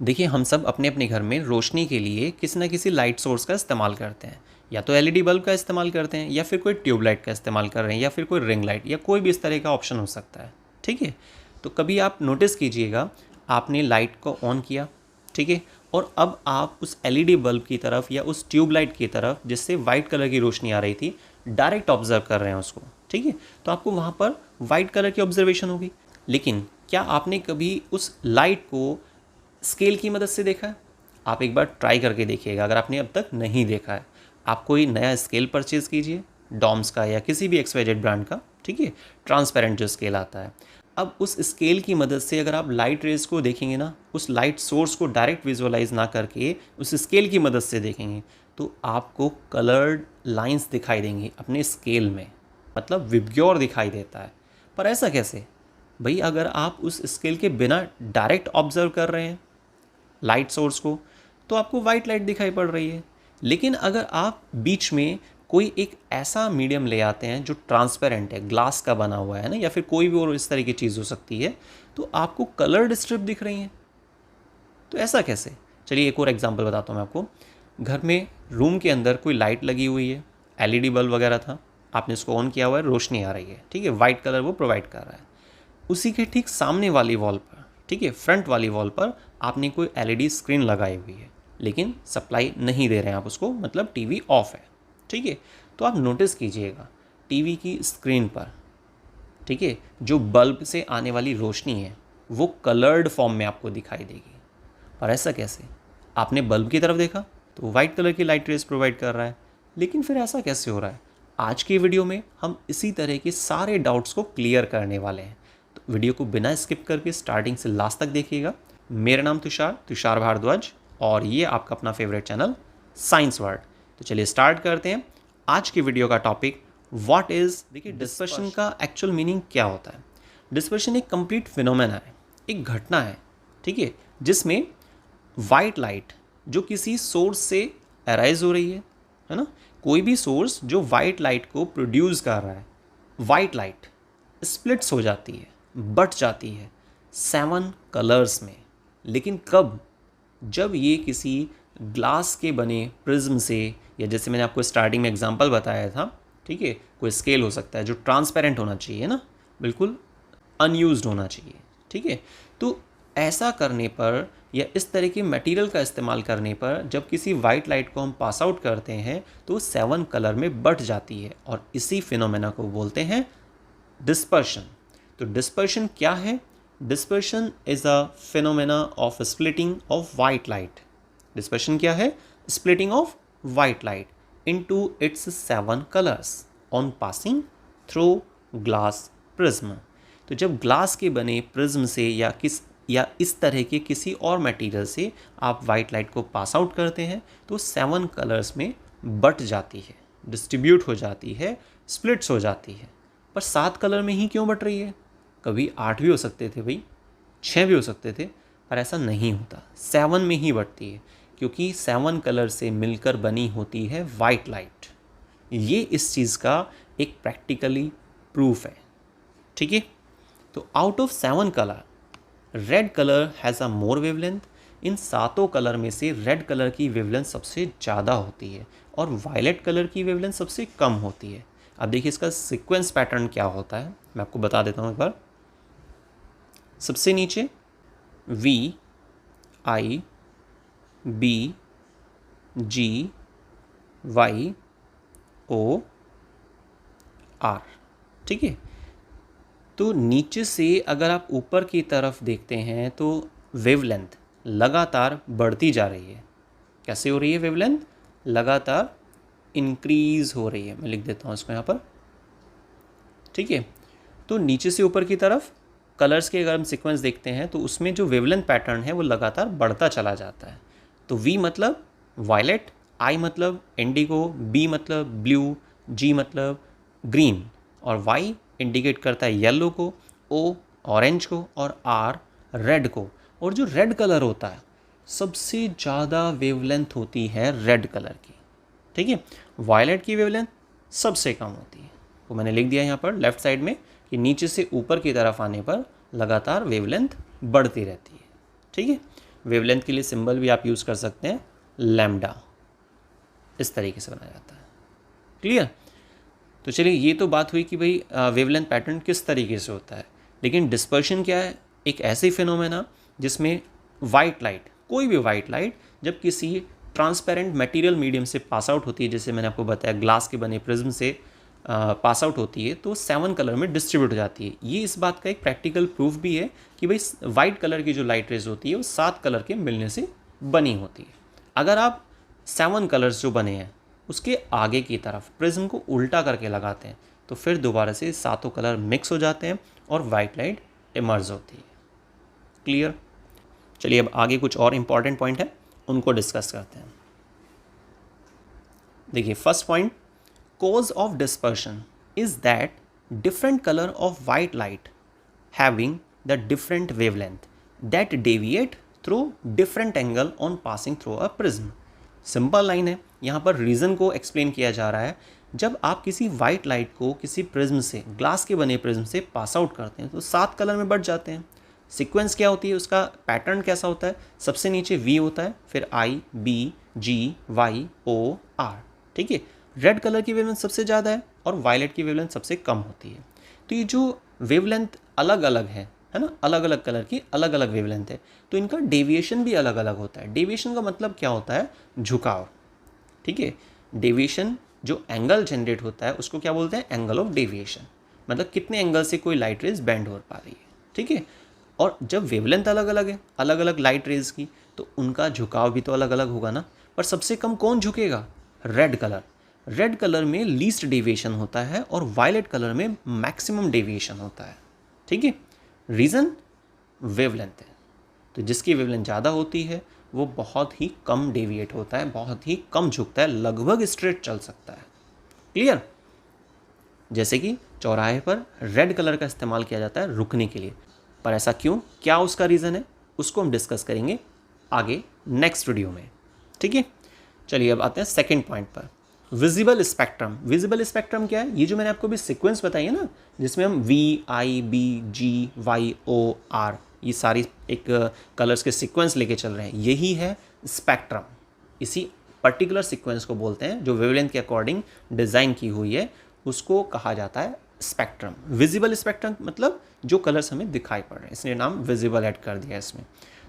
देखिए, हम सब अपने अपने घर में रोशनी के लिए किसी न किसी लाइट सोर्स का इस्तेमाल करते हैं। या तो एलईडी बल्ब का इस्तेमाल करते हैं, या फिर कोई ट्यूबलाइट का इस्तेमाल कर रहे हैं, या फिर कोई रिंग लाइट, या कोई भी इस तरह का ऑप्शन हो सकता है। ठीक है। तो कभी आप नोटिस कीजिएगा, आपने लाइट को ऑन किया, ठीक है, और अब आप उस एलईडी बल्ब की तरफ या उस ट्यूबलाइट की तरफ जिससे वाइट कलर की रोशनी आ रही थी, डायरेक्ट ऑब्जर्व कर रहे हैं उसको। ठीक है। तो आपको वहाँ पर वाइट कलर की ऑब्जर्वेशन होगी। लेकिन क्या आपने कभी उस लाइट को स्केल की मदद से देखा है? आप एक बार ट्राई करके देखिएगा, अगर आपने अब तक नहीं देखा है। आप कोई नया स्केल परचेज़ कीजिए, डॉम्स का या किसी भी एक्सवाइजेड ब्रांड का, ठीक है, ट्रांसपेरेंट जो स्केल आता है। अब उस स्केल की मदद से अगर आप लाइट रेज को देखेंगे ना, उस लाइट सोर्स को डायरेक्ट विजुअलाइज ना करके उस स्केल की मदद से देखेंगे, तो आपको कलर्ड लाइंस दिखाई देंगी अपने स्केल में, मतलब विबग्योर दिखाई देता है। पर ऐसा कैसे भाई? अगर आप उस स्केल के बिना डायरेक्ट ऑब्जर्व कर रहे हैं लाइट सोर्स को, तो आपको वाइट लाइट दिखाई पड़ रही है। लेकिन अगर आप बीच में कोई एक ऐसा मीडियम ले आते हैं जो ट्रांसपेरेंट है, ग्लास का बना हुआ है ना, या फिर कोई भी और इस तरह की चीज़ हो सकती है, तो आपको कलर्ड स्ट्रिप दिख रही हैं। तो ऐसा कैसे? चलिए एक और एग्जांपल बताता हूँ मैं आपको। घर में रूम के अंदर कोई लाइट लगी हुई है, एलईडी बल्ब वगैरह था, आपने इसको ऑन किया हुआ है, रोशनी आ रही है, ठीक है, वाइट कलर वो प्रोवाइड कर रहा है। उसी के ठीक सामने वाली वॉल पर, ठीक है, फ्रंट वाली वॉल पर आपने कोई एलईडी स्क्रीन लगाई हुई है, लेकिन सप्लाई नहीं दे रहे हैं आप उसको, मतलब टीवी ऑफ है। ठीक है। तो आप नोटिस कीजिएगा टीवी की स्क्रीन पर, ठीक है, जो बल्ब से आने वाली रोशनी है वो कलर्ड फॉर्म में आपको दिखाई देगी। पर ऐसा कैसे? आपने बल्ब की तरफ देखा तो वाइट कलर की लाइट रेस प्रोवाइड कर रहा है, लेकिन फिर ऐसा कैसे हो रहा है? आज की वीडियो में हम इसी तरह के सारे डाउट्स को क्लियर करने वाले हैं। तो वीडियो को बिना स्किप करके स्टार्टिंग से लास्ट तक देखिएगा। मेरा नाम तुषार भारद्वाज, और ये आपका अपना फेवरेट चैनल साइंस वर्ल्ड। तो चलिए स्टार्ट करते हैं आज की वीडियो का टॉपिक, व्हाट इज़। देखिए, डिस्पर्शन का एक्चुअल मीनिंग क्या होता है? डिस्पर्शन एक कंप्लीट फिनोमेना है, एक घटना है, ठीक है, जिसमें वाइट लाइट जो किसी सोर्स से अराइज हो रही है ना, कोई भी सोर्स जो वाइट लाइट को प्रोड्यूस कर रहा है, वाइट लाइट स्प्लिट्स हो जाती है, बट जाती है 7 कलर्स में। लेकिन कब? जब ये किसी ग्लास के बने प्रिज्म से, या जैसे मैंने आपको स्टार्टिंग में एग्जांपल बताया था, ठीक है, कोई स्केल हो सकता है जो ट्रांसपेरेंट होना चाहिए ना, बिल्कुल अनयूज्ड होना चाहिए। ठीक है। तो ऐसा करने पर, या इस तरह के मटेरियल का इस्तेमाल करने पर, जब किसी वाइट लाइट को हम पास आउट करते हैं तो 7 कलर में बट जाती है, और इसी फिनोमेना को बोलते हैं डिस्पर्शन। तो डिस्पर्शन क्या है? Dispersion is a phenomena of splitting of white light. Dispersion क्या है? Splitting of white light into its 7 colours on passing through glass prism. तो जब ग्लास के बने प्रिज्म से या इस तरह के किसी और मटेरियल से आप वाइट लाइट को पास आउट करते हैं, तो 7 कलर्स में बट जाती है, डिस्ट्रीब्यूट हो जाती है, स्प्लिट्स हो जाती है। पर 7 कलर में ही क्यों बट रही है? कभी 8 भी हो सकते थे भाई, 6 भी हो सकते थे, पर ऐसा नहीं होता, 7 में ही बटती है, क्योंकि 7 कलर से मिलकर बनी होती है वाइट लाइट। ये इस चीज़ का एक प्रैक्टिकली प्रूफ है। ठीक है। तो out of 7 colour, red colour has a more wavelength. In 7 colour में से रेड कलर की वेवलेंथ सबसे ज़्यादा होती है, और वायलेट कलर की वेवलेंथ सबसे कम होती है। अब देखिए इसका सीक्वेंस पैटर्न क्या होता है, मैं आपको बता देता हूँ एक बार। सबसे नीचे V, I, B, G, Y, O, R। ठीक है। तो नीचे से अगर आप ऊपर की तरफ देखते हैं तो वेवलेंथ लगातार बढ़ती जा रही है। कैसे हो रही है वेवलेंथ? लगातार इंक्रीज हो रही है। मैं लिख देता हूँ इसको यहाँ पर। ठीक है। तो नीचे से ऊपर की तरफ कलर्स के अगर हम सीक्वेंस देखते हैं तो उसमें जो वेवलेंथ पैटर्न है वो लगातार बढ़ता चला जाता है। तो V मतलब वायलेट, I मतलब इंडिगो, B मतलब ब्लू, G मतलब ग्रीन, और Y इंडिकेट करता है येलो को, O ऑरेंज को, और R रेड को। और जो रेड कलर होता है, सबसे ज़्यादा वेवलेंथ होती है रेड कलर की। ठीक है। वायलेट की वेवलेंथ सबसे कम होती है। तो मैंने लिख दिया यहाँ पर लेफ्ट साइड में कि नीचे से ऊपर की तरफ आने पर लगातार वेवलेंथ बढ़ती रहती है। ठीक है। वेवलेंथ के लिए सिंबल भी आप यूज़ कर सकते हैं लैम्डा, इस तरीके से बनाया जाता है। क्लियर? तो चलिए ये तो बात हुई कि भाई वेवलेंथ पैटर्न किस तरीके से होता है, लेकिन डिस्पर्शन क्या है? एक ऐसे फिनोमेना जिसमें वाइट लाइट, कोई भी वाइट लाइट जब किसी ट्रांसपेरेंट मटेरियल मीडियम से पास आउट होती है, जैसे मैंने आपको बताया ग्लास के बने प्रिज्म से पास आउट होती है, तो 7 कलर में डिस्ट्रीब्यूट हो जाती है। ये इस बात का एक प्रैक्टिकल प्रूफ भी है कि भाई वाइट कलर की जो लाइट रेज होती है वो 7 कलर के मिलने से बनी होती है। अगर आप 7 कलर्स जो बने हैं उसके आगे की तरफ प्रिज्म को उल्टा करके लगाते हैं तो फिर दोबारा से सातों कलर मिक्स हो जाते हैं और वाइट लाइट इमर्ज होती है। क्लियर? चलिए अब आगे कुछ और इंपॉर्टेंट पॉइंट है, उनको डिस्कस करते हैं। देखिए first point, cause of dispersion is that different color of white light having the different wavelength that deviate through different angle on passing through a prism। Simple line है, यहाँ पर reason को explain किया जा रहा है। जब आप किसी वाइट लाइट को किसी प्रिज्म से, ग्लास के बने प्रिज्म से पास आउट करते हैं तो 7 कलर में बढ़ जाते हैं। सीक्वेंस क्या होती है, उसका पैटर्न कैसा होता है? सबसे नीचे V होता है, फिर I, B, G, Y, O, R। ठीक है, रेड कलर की वेवलेंथ सबसे ज़्यादा है और वायलेट की वेवलेंथ सबसे कम होती है। तो ये जो वेवलेंथ अलग अलग है ना, अलग अलग कलर की अलग अलग वेवलेंथ है, तो इनका डेविएशन भी अलग अलग होता है। डेविएशन का मतलब क्या होता है? झुकाव। ठीक है, डेविएशन जो एंगल जनरेट होता है उसको क्या बोलते हैं? Angle of deviation. मतलब कितने एंगल से कोई लाइट रेज बेंड हो पा रही है। ठीक है, और जब वेवलेंथ अलग अलग है, अलग अलग लाइट रेज की, तो उनका झुकाव भी तो अलग अलग होगा ना। पर सबसे कम कौन झुकेगा? Red colour. रेड कलर में लीस्ट डेविएशन होता है और वायलेट कलर में मैक्सिमम डेविएशन होता है। ठीक है, रीज़न वेवलेंथ है। तो जिसकी वेवलेंथ ज़्यादा होती है वो बहुत ही कम डेविएट होता है, बहुत ही कम झुकता है, लगभग स्ट्रेट चल सकता है। क्लियर? जैसे कि चौराहे पर रेड कलर का इस्तेमाल किया जाता है रुकने के लिए, पर ऐसा क्यों, क्या उसका रीज़न है, उसको हम डिस्कस करेंगे आगे नेक्स्ट वीडियो में। ठीक है, चलिए अब आते हैं सेकेंड पॉइंट पर, विजिबल स्पेक्ट्रम। विजिबल स्पेक्ट्रम क्या है? ये जो मैंने आपको भी सीक्वेंस बताई है ना, जिसमें हम V, I, B, G, Y, O, R ये सारी एक कलर्स के सीक्वेंस लेके चल रहे हैं, यही है स्पेक्ट्रम। इसी पर्टिकुलर सीक्वेंस को बोलते हैं, जो वेवलेंथ के अकॉर्डिंग डिज़ाइन की हुई है, उसको कहा जाता है स्पेक्ट्रम। विजिबल स्पेक्ट्रम मतलब जो कलर्स हमें दिखाई पड़ रहे हैं, इसलिए नाम विजिबल ऐड कर दिया इसमें।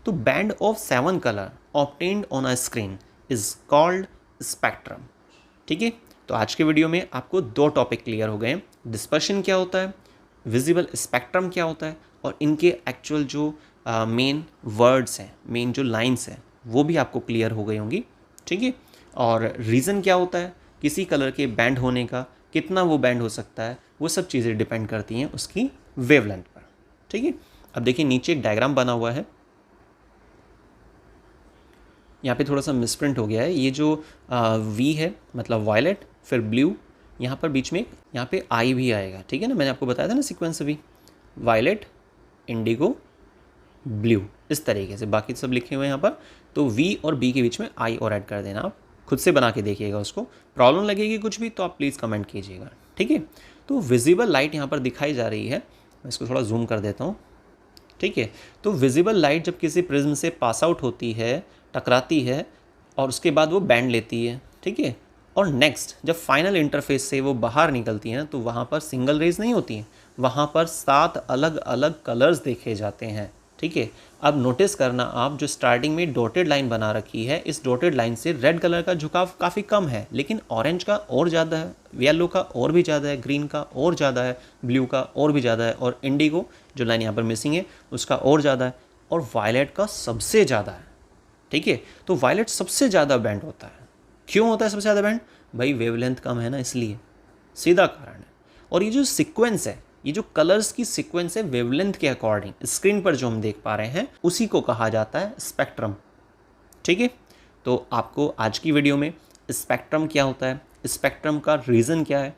तो band of 7 colour obtained on a screen is called spectrum. ठीक है, तो आज के वीडियो में आपको 2 टॉपिक क्लियर हो गए। डिस्पर्शन क्या होता है, विजिबल स्पेक्ट्रम क्या होता है, और इनके एक्चुअल जो मेन वर्ड्स हैं, मेन जो लाइंस हैं, वो भी आपको क्लियर हो गई होंगी। ठीक है, और रीज़न क्या होता है किसी कलर के बैंड होने का, कितना वो बैंड हो सकता है, वो सब चीज़ें डिपेंड करती हैं उसकी वेवलेंथ पर। ठीक है, अब देखिए नीचे एक डायग्राम बना हुआ है, यहाँ पे थोड़ा सा मिसप्रिंट हो गया है। ये जो V है मतलब वायलेट, फिर ब्लू, यहाँ पर बीच में यहाँ पे I भी आएगा। ठीक है ना, मैंने आपको बताया था ना सीक्वेंस अभी, वायलेट, इंडिगो, ब्लू, इस तरीके से बाकी सब लिखे हुए हैं यहाँ पर। तो V और B के बीच में I और ऐड कर देना। आप खुद से बना के देखिएगा, उसको प्रॉब्लम लगेगी कुछ भी तो आप प्लीज़ कमेंट कीजिएगा। ठीक है, तो विजिबल लाइट यहाँ पर दिखाई जा रही है, मैं इसको थोड़ा जूम कर देता हूँ। ठीक है, तो विजिबल लाइट जब किसी प्रिज्म से पास आउट होती है, टकराती है, और उसके बाद वो बैंड लेती है। ठीक है, और नेक्स्ट जब फाइनल इंटरफेस से वो बाहर निकलती है तो वहाँ पर सिंगल रेज नहीं होती हैं, वहाँ पर 7 अलग अलग कलर्स देखे जाते हैं। ठीक है, अब नोटिस करना आप, जो स्टार्टिंग में डॉटेड लाइन बना रखी है, इस डॉटेड लाइन से रेड कलर का झुकाव काफ़ी कम है, लेकिन ऑरेंज का और ज़्यादा है, येलो का और भी ज़्यादा है, ग्रीन का और ज़्यादा है, ब्लू का और भी ज़्यादा है, और इंडिगो जो लाइन यहाँ पर मिसिंग है उसका और ज़्यादा है, और वायलेट का सबसे ज़्यादा है। ठीक है, तो वायलेट सबसे ज़्यादा बैंड होता है। क्यों होता है सबसे ज़्यादा बैंड? भाई वेवलेंथ कम है ना, इसलिए सीधा कारण है। और ये जो सीक्वेंस है, ये जो कलर्स की सीक्वेंस है वेवलेंथ के अकॉर्डिंग, स्क्रीन पर जो हम देख पा रहे हैं, उसी को कहा जाता है स्पेक्ट्रम। ठीक है, तो आपको आज की वीडियो में स्पेक्ट्रम क्या होता है, स्पेक्ट्रम का रीज़न क्या है,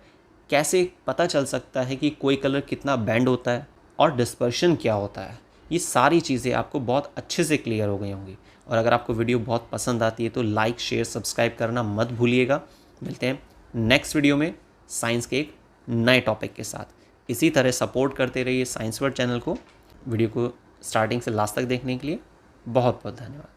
कैसे पता चल सकता है कि कोई कलर कितना बैंड होता है, और डिस्पर्शन क्या होता है, ये सारी चीज़ें आपको बहुत अच्छे से क्लियर हो गई होंगी। और अगर आपको वीडियो बहुत पसंद आती है तो लाइक, शेयर, सब्सक्राइब करना मत भूलिएगा। मिलते हैं नेक्स्ट वीडियो में साइंस के एक नए टॉपिक के साथ। इसी तरह सपोर्ट करते रहिए साइंस वर्ल्ड चैनल को। वीडियो को स्टार्टिंग से लास्ट तक देखने के लिए बहुत बहुत धन्यवाद।